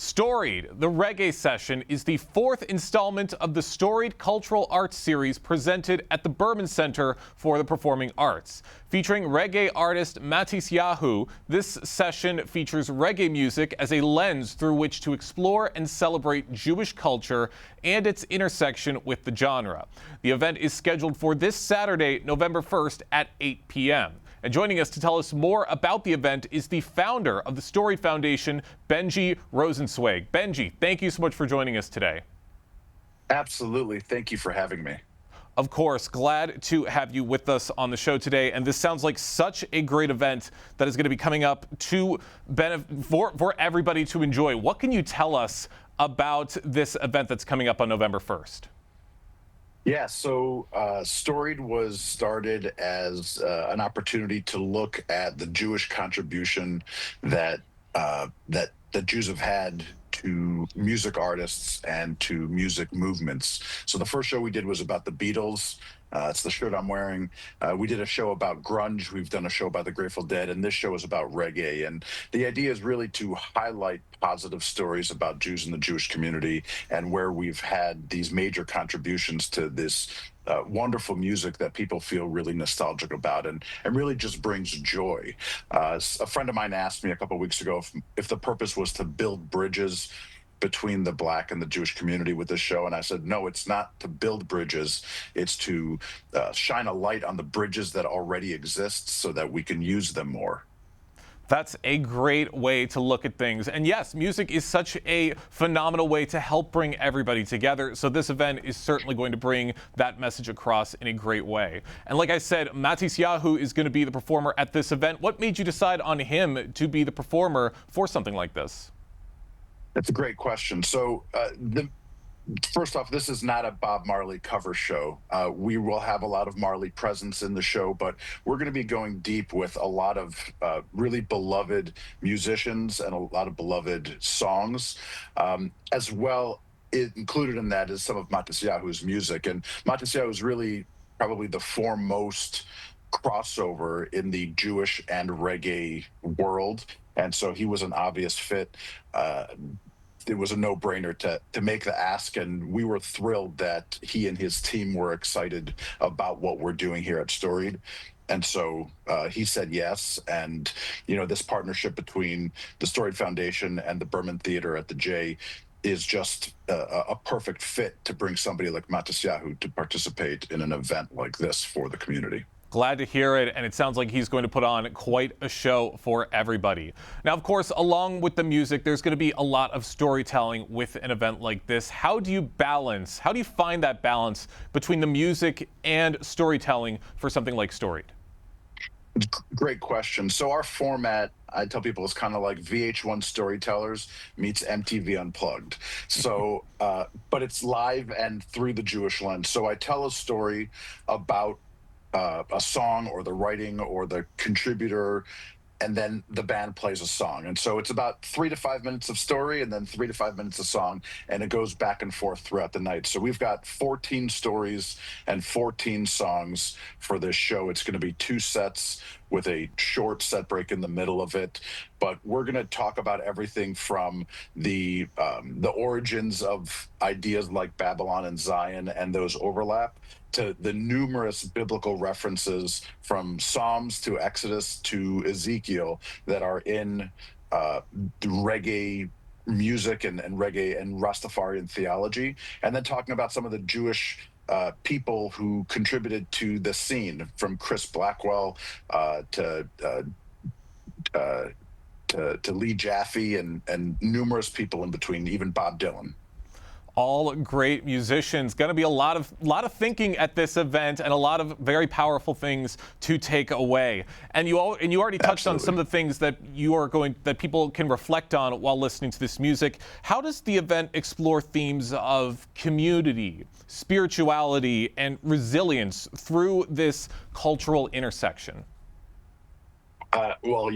Storied, the reggae session, is the fourth installment of the Storied Cultural Arts series presented at the Berman Center for the Performing Arts. Featuring reggae artist Matisyahu, this session features reggae music as a lens through which to explore and celebrate Jewish culture and its intersection with the genre. The event is scheduled for this Saturday, November 1st at 8 p.m. And joining us to tell us more about the event is the founder of the Storied Foundation, Benji Rosenzweig. Benji, thank you so much for joining us today. Absolutely. Thank you for having me. Of course, glad to have you with us on the show today. And this sounds like such a great event that is going to be coming up for everybody to enjoy. What can you tell us about this event that's coming up on November 1st? Yeah, so Storied was started as an opportunity to look at the Jewish contribution that the Jews have had to music artists and to music movements. So the first show we did was about the Beatles. It's the shirt I'm wearing. We did a show about grunge. We've done a show about the Grateful Dead, and this show is about reggae. And the idea is really to highlight positive stories about Jews in the Jewish community and where we've had these major contributions to this wonderful music that people feel really nostalgic about and really just brings joy. A friend of mine asked me a couple of weeks ago if the purpose was to build bridges between the Black and the Jewish community with this show. And I said, no, it's not to build bridges. It's to shine a light on the bridges that already exist so that we can use them more. That's a great way to look at things. And yes, music is such a phenomenal way to help bring everybody together. So this event is certainly going to bring that message across in a great way. And like I said, Matisyahu is going to be the performer at this event. What made you decide on him to be the performer for something like this? That's a great question. So first off, this is not a Bob Marley cover show. We will have a lot of Marley presence in the show, but we're going to be going deep with a lot of really beloved musicians and a lot of beloved songs. As well, included in that is some of Matisyahu's music. And Matisyahu is really probably the foremost crossover in the Jewish and reggae world. And so he was an obvious fit. It was a no-brainer to make the ask, and we were thrilled that he and his team were excited about what we're doing here at Storied. And so he said yes. And, you know, this partnership between the Storied Foundation and the Berman Theater at the J is just a perfect fit to bring somebody like Matisyahu to participate in an event like this for the community. Glad to hear it, and it sounds like he's going to put on quite a show for everybody. Now, of course, along with the music, there's going to be a lot of storytelling with an event like this. How do you find that balance between the music and storytelling for something like Storied? Great question. So our format, I tell people, is kind of like VH1 Storytellers meets MTV Unplugged. So, but it's live and through the Jewish lens. So I tell a story about a song or the writing or the contributor, and then the band plays a song. And so it's about 3 to 5 minutes of story and then 3 to 5 minutes of song, and it goes back and forth throughout the night. So we've got 14 stories and 14 songs for this show. It's going to be 2 sets with a short set break in the middle of it. But we're going to talk about everything from the origins of ideas like Babylon and Zion and those overlap, to the numerous biblical references from Psalms to Exodus to Ezekiel that are in reggae music and reggae and Rastafarian theology, and then talking about some of the Jewish people who contributed to the scene, from Chris Blackwell to Lee Jaffe and numerous people in between, even Bob Dylan. All great musicians. Going to be a lot of thinking at this event, and a lot of very powerful things to take away. And you already touched on some of the things that that people can reflect on while listening to this music. How does the event explore themes of community, spirituality, and resilience through this cultural intersection? Well,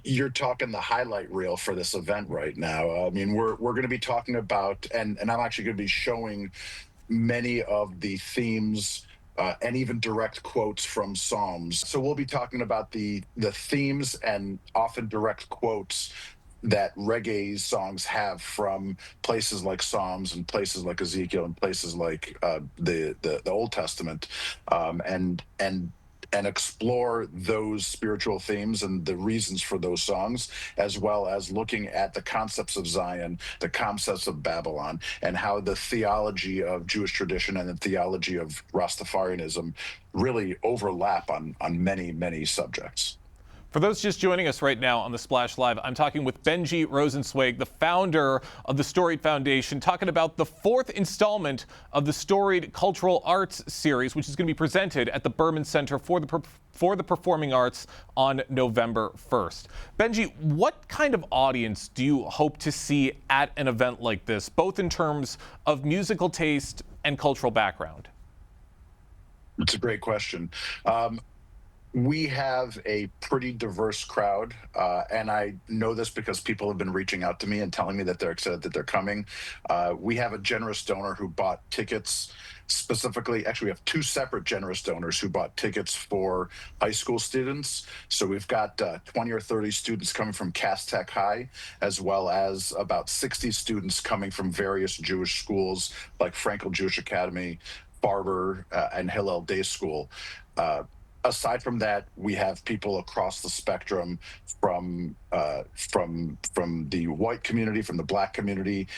you're talking the highlight reel for this event right now. I mean, we're going to be talking about, and I'm actually going to be showing many of the themes and even direct quotes from Psalms. So we'll be talking about the themes and often direct quotes that reggae songs have from places like Psalms and places like Ezekiel and places like the Old Testament, and explore those spiritual themes and the reasons for those songs, as well as looking at the concepts of Zion, the concepts of Babylon, and how the theology of Jewish tradition and the theology of Rastafarianism really overlap on many subjects. For those just joining us right now on the Splash Live, I'm talking with Benji Rosenzweig, the founder of the Storied Foundation, talking about the fourth installment of the Storied Cultural Arts series, which is going to be presented at the Berman Center for the Performing Arts on November 1st. Benji, what kind of audience do you hope to see at an event like this, both in terms of musical taste and cultural background? It's a great question. We have a pretty diverse crowd, and I know this because people have been reaching out to me and telling me that they're excited that they're coming. We have a generous donor who bought tickets specifically. Actually, we have two separate generous donors who bought tickets for high school students. So we've got 20 or 30 students coming from Cass Tech High, as well as about 60 students coming from various Jewish schools like Frankel Jewish Academy, Barber, and Hillel Day School. Aside from that, we have people across the spectrum from the white community, from the Black community,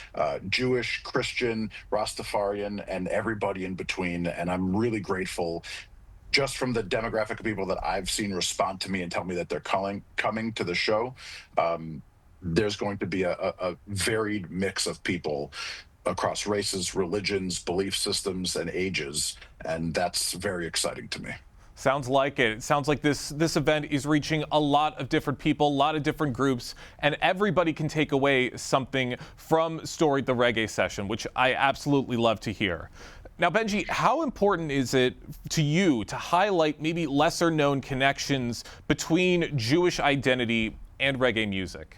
Jewish, Christian, Rastafarian, and everybody in between. And I'm really grateful just from the demographic of people that I've seen respond to me and tell me that they're coming to the show. There's going to be a varied mix of people across races, religions, belief systems, and ages. And that's very exciting to me. Sounds like it. It sounds like this event is reaching a lot of different people, a lot of different groups, and everybody can take away something from Storied the Reggae session, which I absolutely love to hear. Now, Benji, how important is it to you to highlight maybe lesser known connections between Jewish identity and reggae music?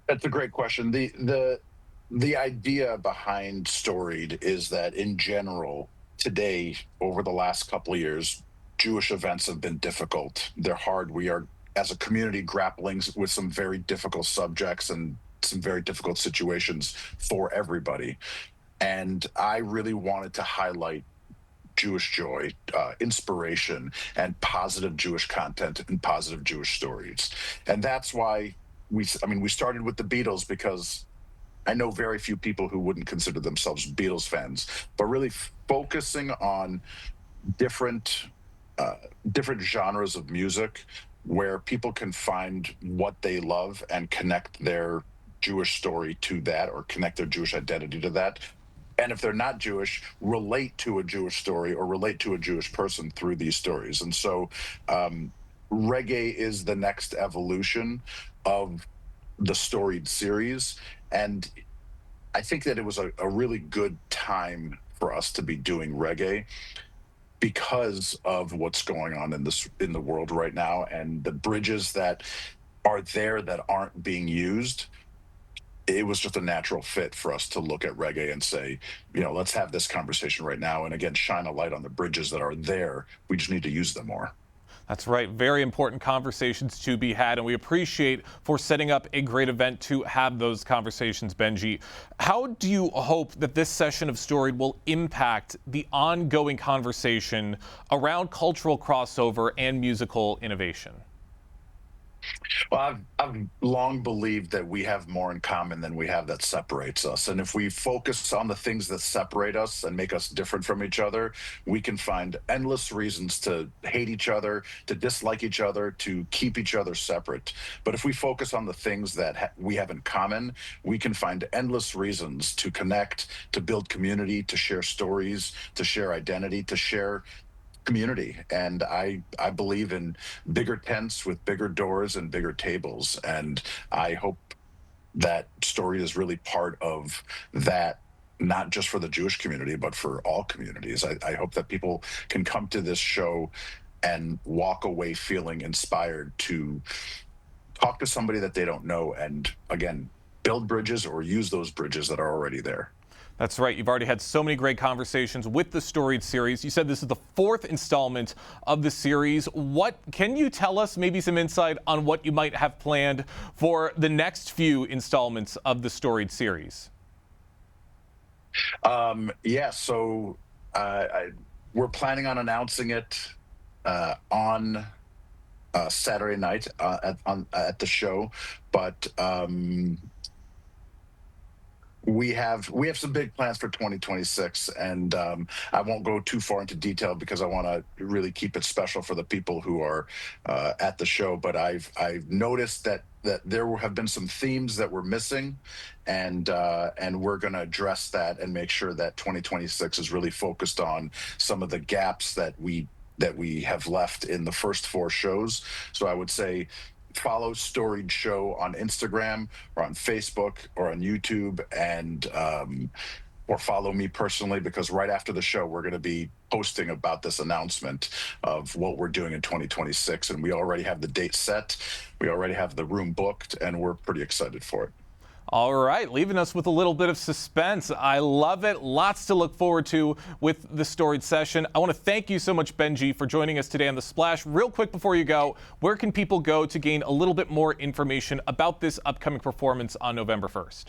That's a great question. The idea behind Storied is that in general, today, over the last couple of years, Jewish events have been difficult. They're hard. We are, as a community, grappling with some very difficult subjects and some very difficult situations for everybody. And I really wanted to highlight Jewish joy, inspiration, and positive Jewish content and positive Jewish stories. And that's why we started with the Beatles, because I know very few people who wouldn't consider themselves Beatles fans, but really focusing on different genres of music where people can find what they love and connect their Jewish story to that, or connect their Jewish identity to that. And if they're not Jewish, relate to a Jewish story or relate to a Jewish person through these stories. And so reggae is the next evolution of the Storied series. And I think that it was a really good time for us to be doing reggae because of what's going on in the world right now, and the bridges that are there that aren't being used. It was just a natural fit for us to look at reggae and say, let's have this conversation right now. And again, shine a light on the bridges that are there. We just need to use them more. That's right. Very important conversations to be had, and we appreciate for setting up a great event to have those conversations, Benji. How do you hope that this session of Storied will impact the ongoing conversation around cultural crossover and musical innovation? Well, I've long believed that we have more in common than we have that separates us. And if we focus on the things that separate us and make us different from each other, we can find endless reasons to hate each other, to dislike each other, to keep each other separate. But if we focus on the things that we have in common, we can find endless reasons to connect, to build community, to share stories, to share identity, to share community. And I believe in bigger tents with bigger doors and bigger tables. And I hope that Storied is really part of that, not just for the Jewish community, but for all communities. I hope that people can come to this show and walk away feeling inspired to talk to somebody that they don't know, and again, build bridges or use those bridges that are already there. That's right. You've already had so many great conversations with the Storied series. You said this is the 4th installment of the series. What can you tell us, maybe some insight on what you might have planned for the next few installments of the Storied series? Yeah, so we're planning on announcing it on Saturday night at the show, but we have some big plans for 2026, and I won't go too far into detail because I want to really keep it special for the people who are at the show. But I've noticed that there have been some themes that we're missing, and we're going to address that and make sure that 2026 is really focused on some of the gaps that we have left in the first 4 shows. So I would say follow Storied Show on Instagram or on Facebook or on YouTube, and or follow me personally, because right after the show we're going to be posting about this announcement of what we're doing in 2026, and we already have the date set, we already have the room booked, and we're pretty excited for it. All right, leaving us with a little bit of suspense. I love it. Lots to look forward to with the Storied session. I want to thank you so much, Benji, for joining us today on The Splash. Real quick before you go, where can people go to gain a little bit more information about this upcoming performance on November 1st?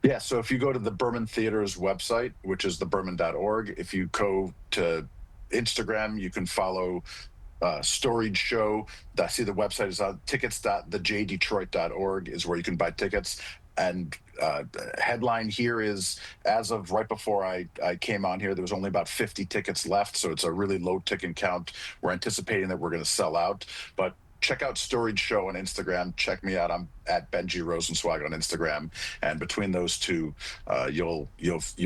Yeah, so if you go to the Berman Theater's website, which is theberman.org, if you go to Instagram, you can follow Storied Show. I see the website is on tickets.thejdetroit.org is where you can buy tickets. And headline here is, as of right before I came on here, there was only about 50 tickets left, so it's a really low ticket count. We're anticipating that we're going to sell out, but check out Storied Show on Instagram. Check me out. I'm at Benji Rosenzweig on Instagram, and between those two, you'll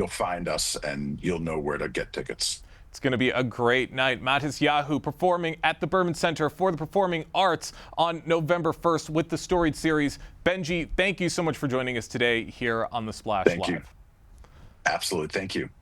find us and you'll know where to get tickets. It's going to be a great night. Matisyahu performing at the Berman Center for the Performing Arts on November 1st with the Storied series. Benji, thank you so much for joining us today here on The Splash Live. Thank you. Absolutely. Thank you.